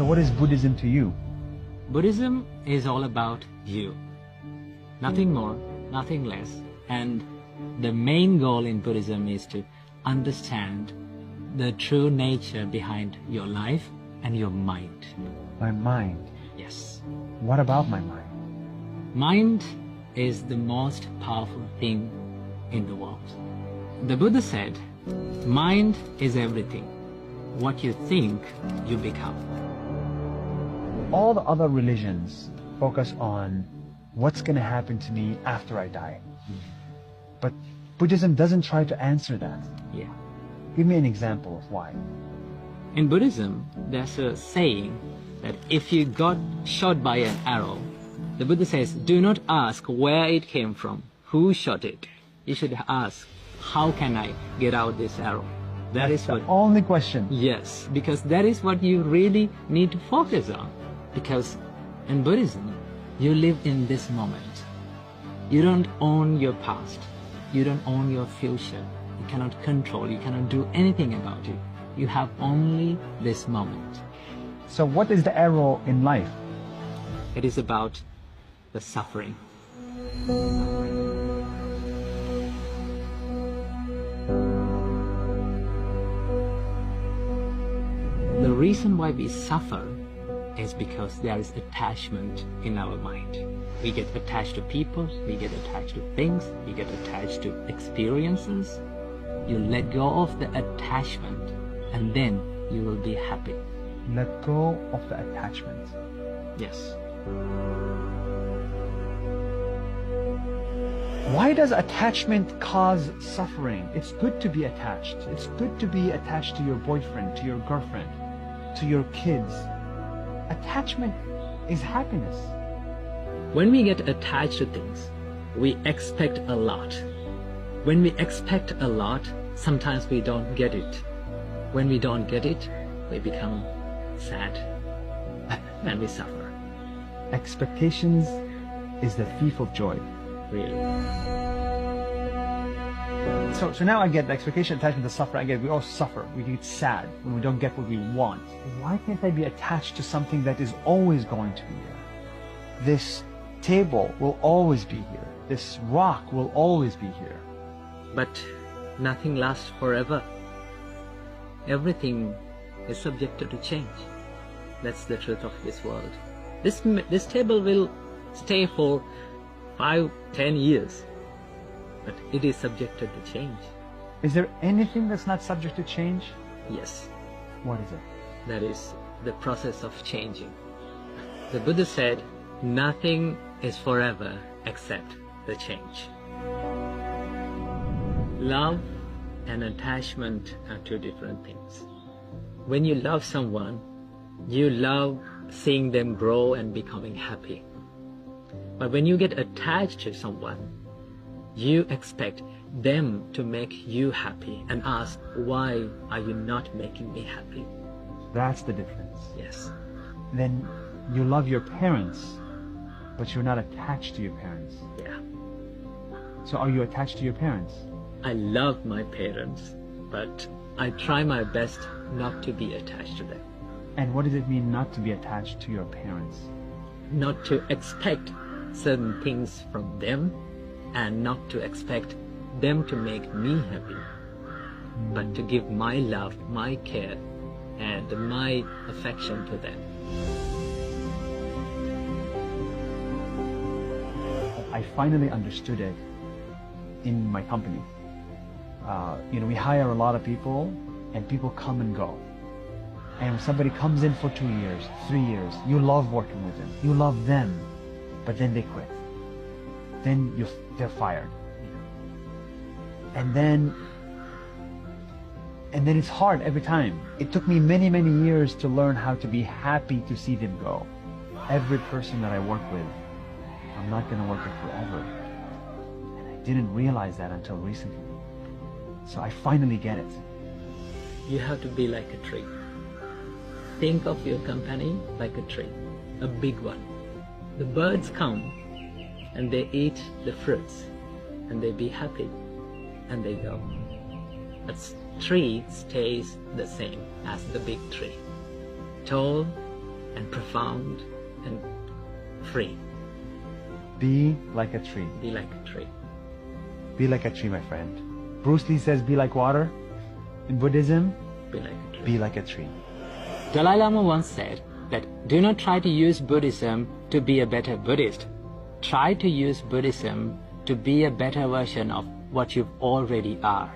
what is Buddhism to you? Buddhism is all about you. Nothing more, nothing less. And the main goal in Buddhism is to understand the true nature behind your life and your mind. My mind. Yes. What about my mind? Mind is the most powerful thing in the world. The Buddha said, mind is everything. What you think, you become. All the other religions focus on what's going to happen to me after I die. But Buddhism doesn't try to answer that. Yeah. Give me an example of why. In Buddhism, there's a saying that if you got shot by an arrow, the Buddha says, do not ask where it came from, who shot it. You should ask, how can I get out this arrow? That is what... The only question. Yes, because that is what you really need to focus on. Because in Buddhism, you live in this moment. You don't own your past. You don't own your future. You cannot control, you cannot do anything about it. You have only this moment. So what is the arrow in life? It is about the suffering. The reason why we suffer is because there is attachment in our mind. We get attached to people, we get attached to things, we get attached to experiences. You let go of the attachment and then you will be happy. Let go of the attachment. Yes. Why does attachment cause suffering? It's good to be attached. It's good to be attached to your boyfriend, to your girlfriend, to your kids. Attachment is happiness. When we get attached to things, we expect a lot. When we expect a lot, sometimes we don't get it. When we don't get it, we become sad and we suffer. Expectations is the thief of joy. Really. So now I get the expectation, attachment, the suffering. I get we all suffer. We get sad when we don't get what we want. Why can't I be attached to something that is always going to be there? This table will always be here. This rock will always be here. But nothing lasts forever. Everything is subjected to change. That's the truth of this world. This table will stay for 5, 10 years, but it is subjected to change. Is there anything that's not subject to change? Yes. What is it? That is the process of changing. The Buddha said, nothing is forever except the change. Love and attachment are two different things. When you love someone, you love seeing them grow and becoming happy. But when you get attached to someone, you expect them to make you happy and ask, why are you not making me happy? That's the difference. Yes. Then you love your parents, but you're not attached to your parents. Yeah. So are you attached to your parents? I love my parents, but I try my best not to be attached to them. And what does it mean not to be attached to your parents? Not to expect certain things from them and not to expect them to make me happy, but to give my love, my care, and my affection to them. I finally understood it in my company. We hire a lot of people and people come and go. And when somebody comes in for 2 years, 3 years, you love working with them, you love them, but then they quit. Then they're fired. And then it's hard every time. It took me many, many years to learn how to be happy to see them go. Every person that I work with, I'm not going to work with forever. And I didn't realize that until recently. So I finally get it. You have to be like a tree. Think of your company like a tree, a big one. The birds come and they eat the fruits and they be happy and they go. But tree stays the same as the big tree. Tall, and profound and free. Be like a tree. Be like a tree. Be like a tree, my friend. Bruce Lee says, be like water. In Buddhism, Be like a tree. be like a tree. Dalai Lama once said that do not try to use Buddhism to be a better Buddhist. Try to use Buddhism to be a better version of what you already are.